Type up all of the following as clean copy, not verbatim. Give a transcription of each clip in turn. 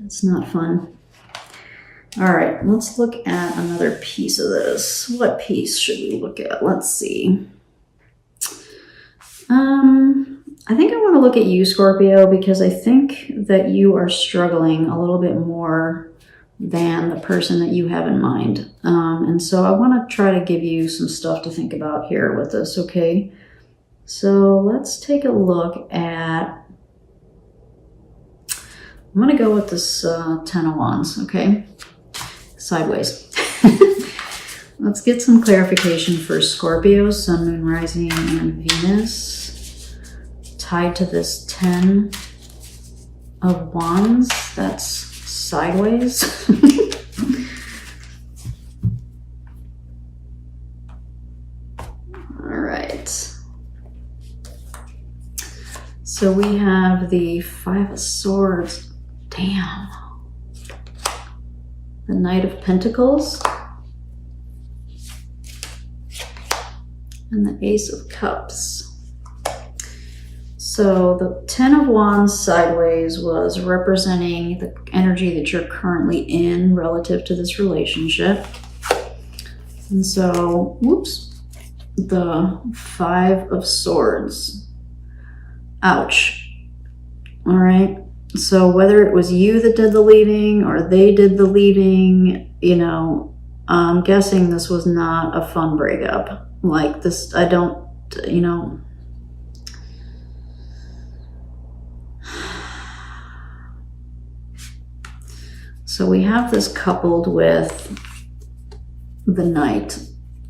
It's not fun. All right, let's look at another piece of this. What piece should we look at? Let's see. I think I want to look at you, Scorpio, because I think that you are struggling a little bit more than the person that you have in mind. And so I want to try to give you some stuff to think about here with this, okay? So let's take a look at, I'm going to go with this 10 of Wands, okay? Sideways. Let's get some clarification for Scorpio, Sun, Moon, Rising, and Venus. Tied to this 10 of Wands, that's sideways. All right. So we have the 5 of Swords. Damn. The Knight of Pentacles. And the Ace of Cups. So the 10 of Wands sideways was representing the energy that you're currently in relative to this relationship. And so, whoops, the 5 of Swords. Ouch. All right. So whether it was you that did the leaving or they did the leaving, you know, I'm guessing this was not a fun breakup. Like this, I don't, you know, so we have this coupled with the Knight,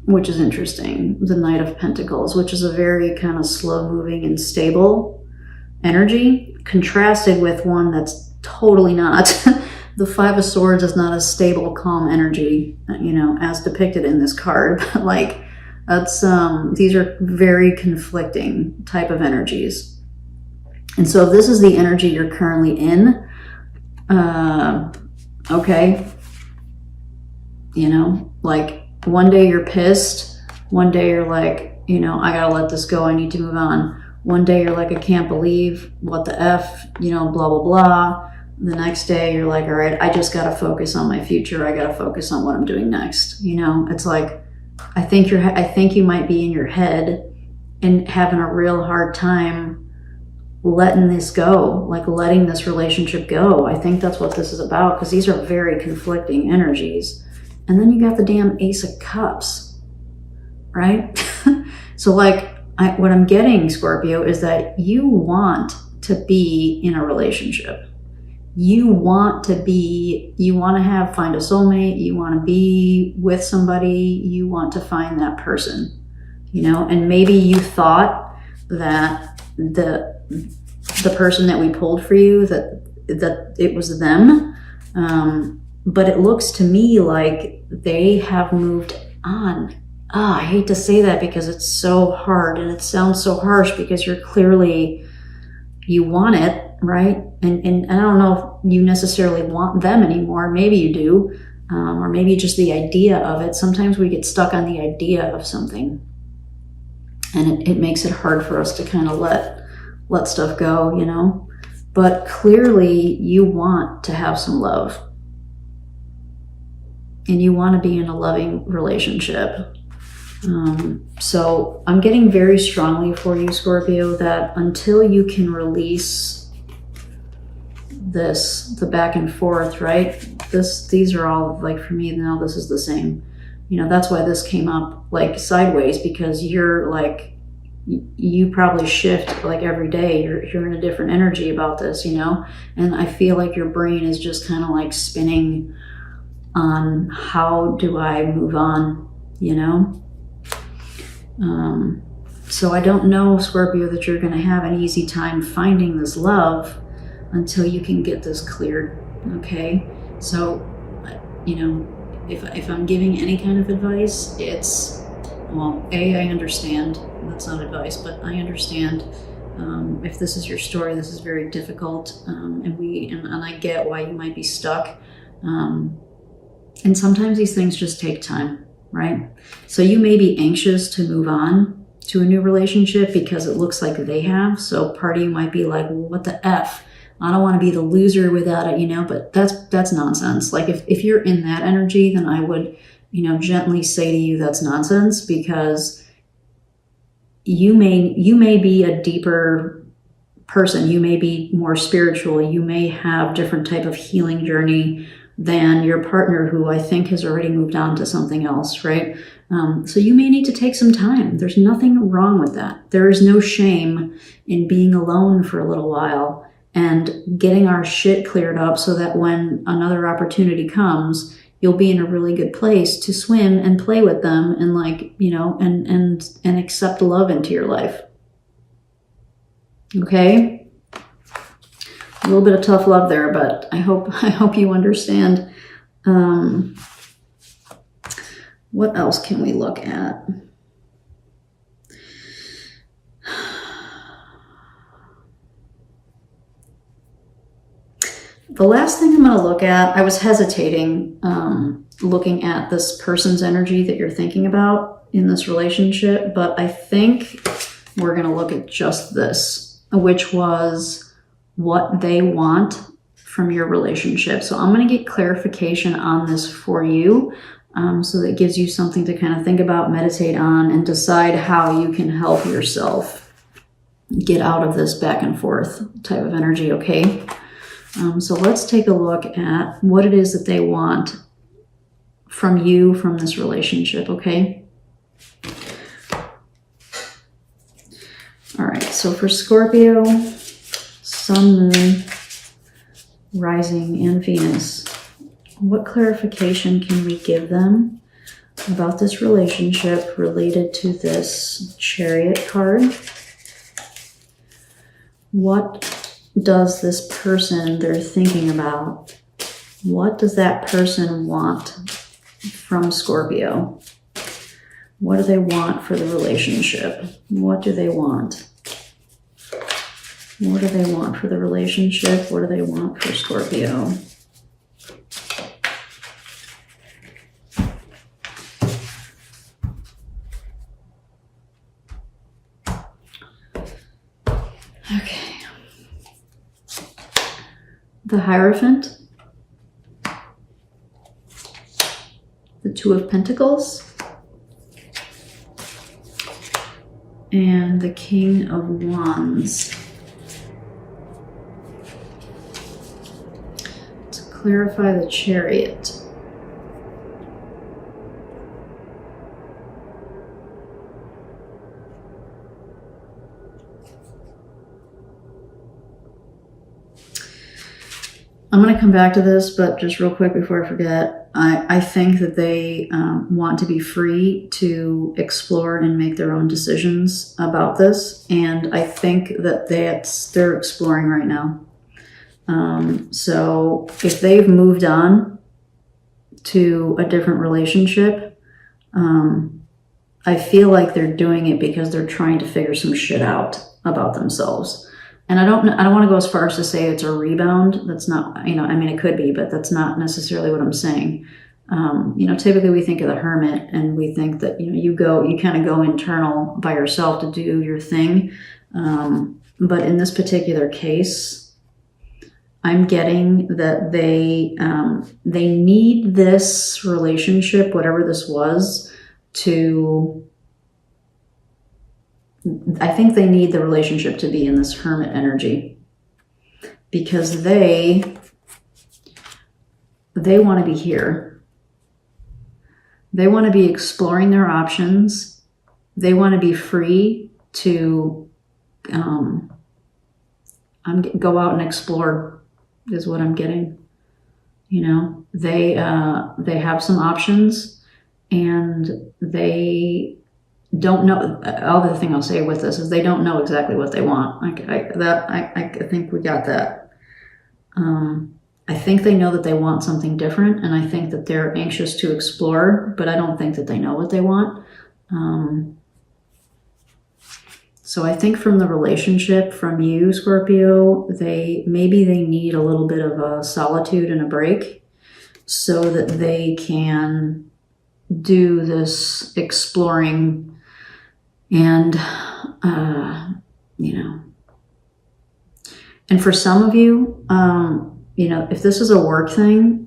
which is interesting. The Knight of Pentacles, which is a very kind of slow moving and stable energy, contrasted with one that's totally not. The 5 of Swords is not a stable, calm energy, you know, as depicted in this card. Like that's, these are very conflicting type of energies. And so this is the energy you're currently in. Okay, you know, like one day you're pissed, one day you're like, you know, I gotta let this go, I need to move on. One day you're like, I can't believe, what the F, you know, blah, blah, blah. The next day you're like, all right, I just gotta focus on my future, I gotta focus on what I'm doing next. You know, it's like, I think you might be in your head and having a real hard time letting this go, like letting this relationship go. I think that's what this is about, because these are very conflicting energies. And then you got the damn Ace of Cups, right? So like, what I'm getting, Scorpio, is that you want to be in a relationship. You want to find a soulmate, you want to be with somebody, you want to find that person, you know, and maybe you thought that the person that we pulled for you, that it was them, but it looks to me like they have moved on. I hate to say that because it's so hard and it sounds so harsh, because you're clearly, you want it, right? And I don't know if you necessarily want them anymore. Maybe you do, or maybe just the idea of it. Sometimes we get stuck on the idea of something, and it makes it hard for us to kind of let stuff go, you know? But clearly you want to have some love, and you want to be in a loving relationship. So I'm getting very strongly for you, Scorpio, that until you can release the back and forth, right? These are all, like, for me now, this is the same. You know, that's why this came up like sideways, because you're like, you probably shift like every day. You're in a different energy about this, you know? And I feel like your brain is just kind of like spinning on how do I move on, you know? So I don't know, Scorpio, that you're going to have an easy time finding this love until you can get this cleared, okay? So, you know, if I'm giving any kind of advice, it's, well, I understand. That's not advice, but I understand. If this is your story, this is very difficult, and I get why you might be stuck. And sometimes these things just take time, right? So you may be anxious to move on to a new relationship because it looks like they have. So part of you might be like, well, what the F? I don't want to be the loser without it, you know, but that's nonsense. Like if you're in that energy, then I would, you know, gently say to you that's nonsense, because you may be a deeper person, you may be more spiritual, you may have different type of healing journey than your partner, who I think has already moved on to something else, right? So you may need to take some time. There's nothing wrong with that. There is no shame in being alone for a little while and getting our shit cleared up, so that when another opportunity comes, you'll be in a really good place to swim and play with them, and like, you know, and accept love into your life. Okay? A little bit of tough love there, but I hope you understand. What else can we look at? The last thing I'm going to look at, I was hesitating looking at this person's energy that you're thinking about in this relationship, but I think we're going to look at just this, which was what they want from your relationship. So I'm going to get clarification on this for you, so that it gives you something to kind of think about, meditate on, and decide how you can help yourself get out of this back and forth type of energy, okay? So let's take a look at what it is that they want from you, from this relationship, okay? All right, so for Scorpio, Sun, Moon, Rising, and Venus, what clarification can we give them about this relationship related to this Chariot card? What does this person they're thinking about, what does that person want from Scorpio? What do they want for the relationship? What do they want? What do they want for the relationship? What do they want for Scorpio? Okay. The Hierophant, the Two of Pentacles, and the King of Wands. To clarify the Chariot. I'm going to come back to this, but just real quick before I forget, I think that they want to be free to explore and make their own decisions about this. And I think that they're exploring right now. So if they've moved on to a different relationship, I feel like they're doing it because they're trying to figure some shit out about themselves. And I don't want to go as far as to say it's a rebound. That's not, I mean, it could be, but that's not necessarily what I'm saying. Typically we think of the Hermit and we think that, you kind of go internal by yourself to do your thing. But in this particular case, I'm getting that they need this relationship, whatever this was, I think they need the relationship to be in this Hermit energy, because they want to be here. They want to be exploring their options. They want to be free to go out and explore, is what I'm getting. They have some options, and they don't know. Other thing I'll say with this is they don't know exactly what they want. I think we got that. I think they know that they want something different, and I think that they're anxious to explore, but I don't think that they know what they want. So I think from the relationship, from you, Scorpio, maybe they need a little bit of a solitude and a break so that they can do this exploring and, And for some of you, you know, if this is a work thing,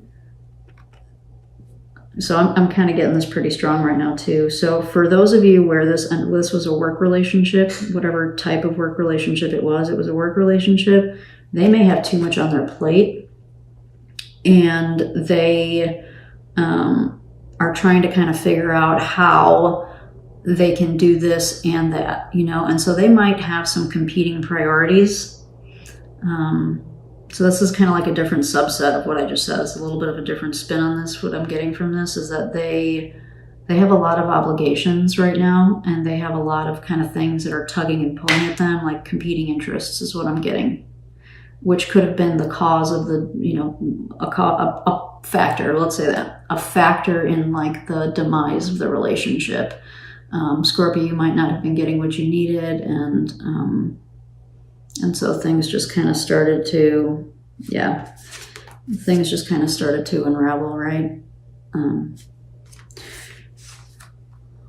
so I'm kind of getting this pretty strong right now too. So for those of you where this was a work relationship, whatever type of work relationship it was a work relationship, they may have too much on their plate, and they are trying to kind of figure out how they can do this and that, you know, and so they might have some competing priorities. So this is kind of like a different subset of what I just said. It's a little bit of a different spin on this. What I'm getting from this is that they have a lot of obligations right now, and they have a lot of kind of things that are tugging and pulling at them, like competing interests is what I'm getting, which could have been the cause of the, you know, a factor, let's say that, a factor in like the demise of the relationship. Scorpio, you might not have been getting what you needed, and so things just kind of started to, unravel, right?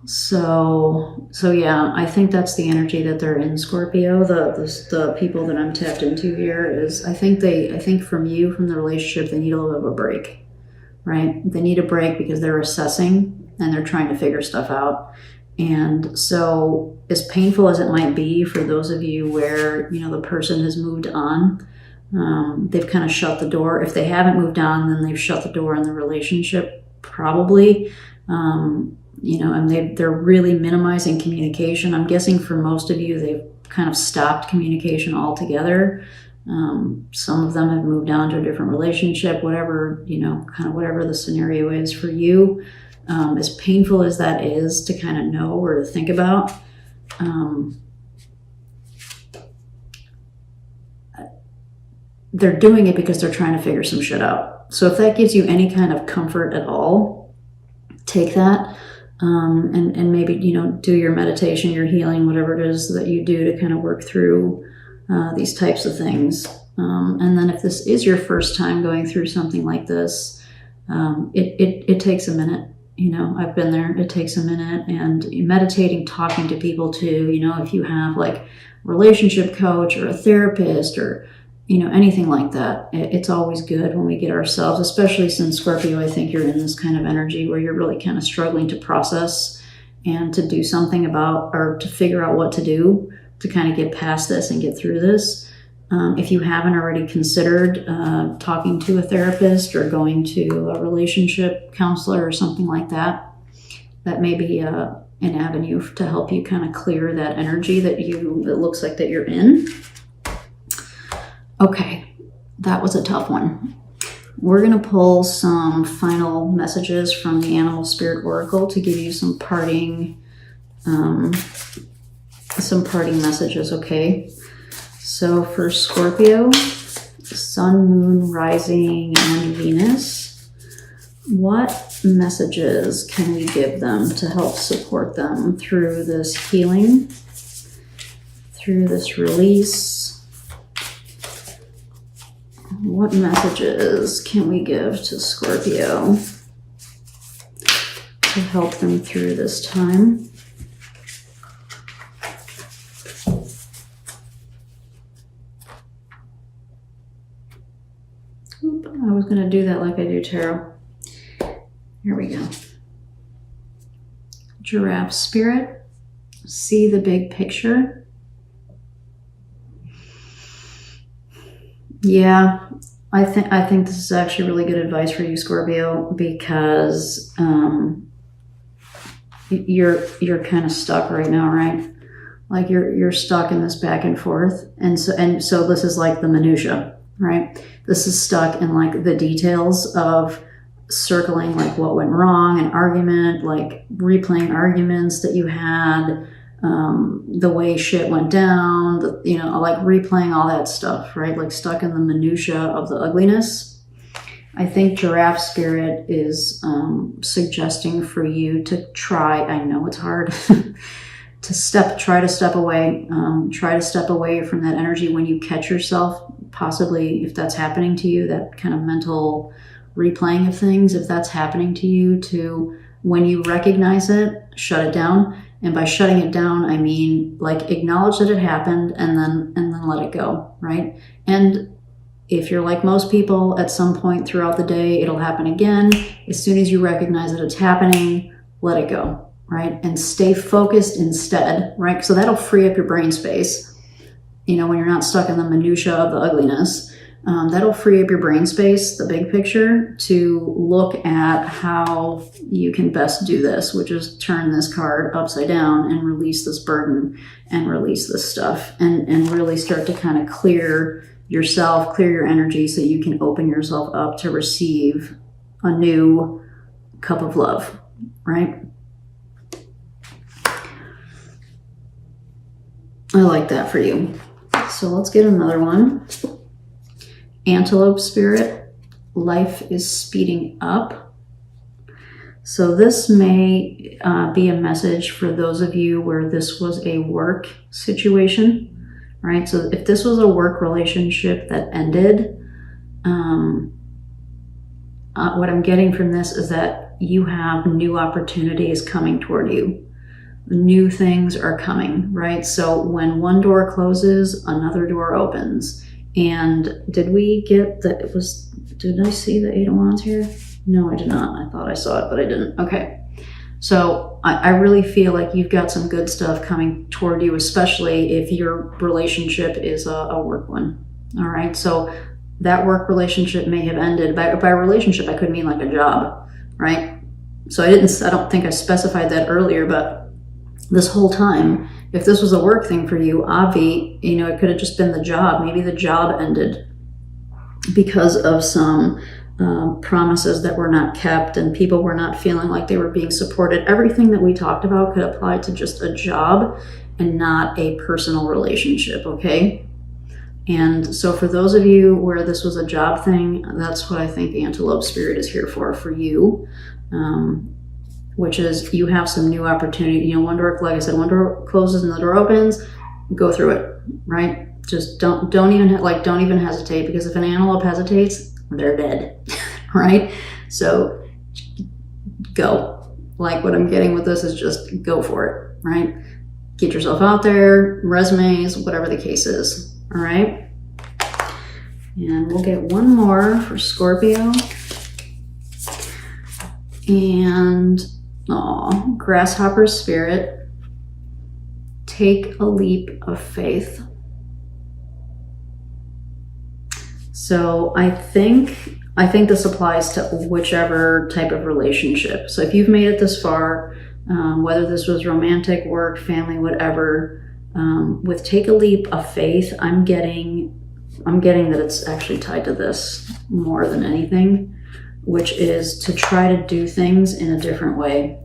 So yeah, I think that's the energy that they're in, Scorpio. The people that I'm tapped into here is, I think from the relationship, they need a little bit of a break, right? They need a break because they're assessing and they're trying to figure stuff out. And so as painful as it might be for those of you where, you know, the person has moved on, they've kind of shut the door. If they haven't moved on, then they've shut the door on the relationship, probably. You know, and they're really minimizing communication. I'm guessing for most of you, they've kind of stopped communication altogether. Some of them have moved on to a different relationship, whatever, you know, kind of whatever the scenario is for you. As painful as that is to kind of know or to think about, they're doing it because they're trying to figure some shit out. So if that gives you any kind of comfort at all, take that. And maybe, you know, do your meditation, your healing, whatever it is that you do to kind of work through these types of things. And then if this is your first time going through something like this, it takes a minute. You know, I've been there. It takes a minute. And meditating, talking to people too, you know, if you have like a relationship coach or a therapist or, you know, anything like that, it's always good when we get ourselves, especially since Scorpio, I think you're in this kind of energy where you're really kind of struggling to process and to do something about, or to figure out what to do to kind of get past this and get through this. If you haven't already considered talking to a therapist or going to a relationship counselor or something like that, that may be an avenue to help you kind of clear that energy that looks like that you're in. Okay, that was a tough one. We're going to pull some final messages from the Animal Spirit Oracle to give you some parting messages, okay? So for Scorpio, Sun, Moon, Rising, and Venus, what messages can we give them to help support them through this healing, through this release? What messages can we give to Scorpio to help them through this time? I was going to do that like I do tarot. Here we go. Giraffe Spirit, see the big picture. Yeah, I think this is actually really good advice for you, Scorpio, because you're kind of stuck right now, right? Like you're stuck in this back and forth, and so this is like the minutia, right? This is stuck in like the details of circling like what went wrong, an argument, like replaying arguments that you had, the way shit went down, like replaying all that stuff, right? Like stuck in the minutia of the ugliness. I think Giraffe Spirit is suggesting for you to try, I know it's hard, try to step away from that energy when you catch yourself, possibly if that's happening to you, that kind of mental replaying of things, if that's happening to you, to when you recognize it, shut it down. And by shutting it down, I mean like acknowledge that it happened and then let it go, right? And if you're like most people, at some point throughout the day, it'll happen again. As soon as you recognize that it's happening, let it go, right? And stay focused instead, right? So that'll free up your brain space. You know, when you're not stuck in the minutia of the ugliness, that'll free up your brain space, the big picture, to look at how you can best do this, which is turn this card upside down and release this burden and release this stuff and really start to kind of clear yourself, clear your energy so you can open yourself up to receive a new cup of love, right? I like that for you. So let's get another one. Antelope spirit, life is speeding up. So this may be a message for those of you where this was a work situation, right? So if this was a work relationship that ended, what I'm getting from this is that you have new opportunities coming toward you. New things are coming, right? So when one door closes, another door opens. And did we get that it was, did I see the Eight of Wands here? No, I did not. I thought I saw it, but I didn't. Okay. So I really feel like you've got some good stuff coming toward you, especially if your relationship is a work one. All right. So that work relationship may have ended. By relationship, I could mean like a job, right? So I don't think I specified that earlier, but this whole time, if this was a work thing for you, Avi, you know, it could have just been the job. Maybe the job ended because of some promises that were not kept and people were not feeling like they were being supported. Everything that we talked about could apply to just a job and not a personal relationship, okay? And so for those of you where this was a job thing, that's what I think Antelope Spirit is here for you. Which is you have some new opportunity. You know, one door, like I said, one door closes and the door opens, go through it, right? Just don't even hesitate, because if an antelope hesitates, they're dead, right? So go. Like what I'm getting with this is just go for it, right? Get yourself out there, resumes, whatever the case is, all right? And we'll get one more for Scorpio. And grasshopper spirit, take a leap of faith. So I think this applies to whichever type of relationship. So if you've made it this far, whether this was romantic, work, family, whatever, with take a leap of faith, I'm getting that it's actually tied to this more than anything, which is to try to do things in a different way,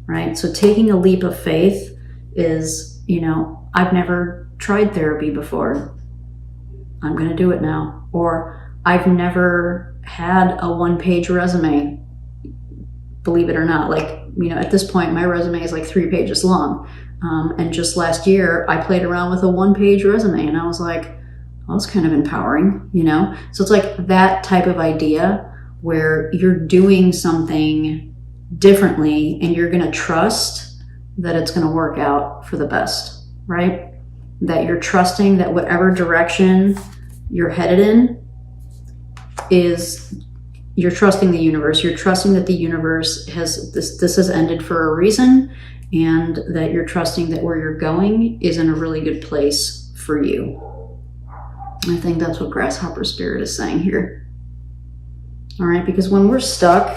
right? So taking a leap of faith is, you know, I've never tried therapy before. I'm going to do it now. Or I've never had a one-page resume, believe it or not. Like, you know, at this point, my resume is like 3 pages long. And just last year, I played around with a one-page resume and I was like, well, that's kind of empowering, you know? So it's like that type of idea where you're doing something differently and you're going to trust that it's going to work out for the best, right? That you're trusting that whatever direction you're headed in is, you're trusting the universe. You're trusting that the universe has, this has ended for a reason, and that you're trusting that where you're going is in a really good place for you. I think that's what Grasshopper Spirit is saying here. All right, because when we're stuck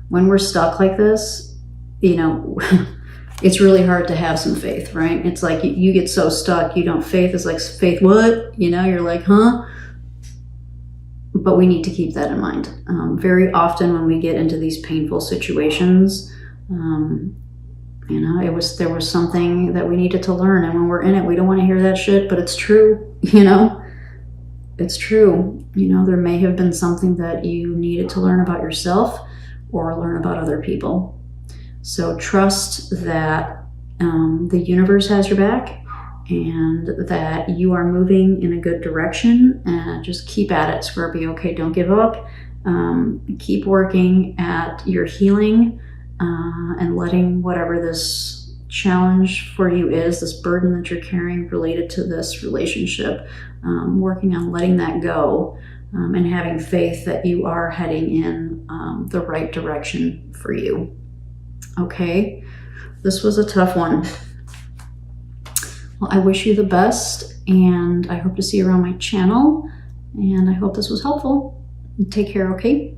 like this, you know, it's really hard to have some faith, right? It's like you get so stuck, you don't, faith is like, faith what? You know, you're like, huh? But we need to keep that in mind. Very often when we get into these painful situations, you know, there was something that we needed to learn. And when we're in it, we don't want to hear that shit, but it's true, you know? It's true. You know, there may have been something that you needed to learn about yourself or learn about other people. So trust that the universe has your back and that you are moving in a good direction, and just keep at it, Scorpio. Okay, don't give up. Keep working at your healing and letting whatever this challenge for you is, this burden that you're carrying related to this relationship, working on letting that go, and having faith that you are heading in the right direction for you. Okay, this was a tough one. Well, I wish you the best, and I hope to see you around my channel, and I hope this was helpful. Take care, okay?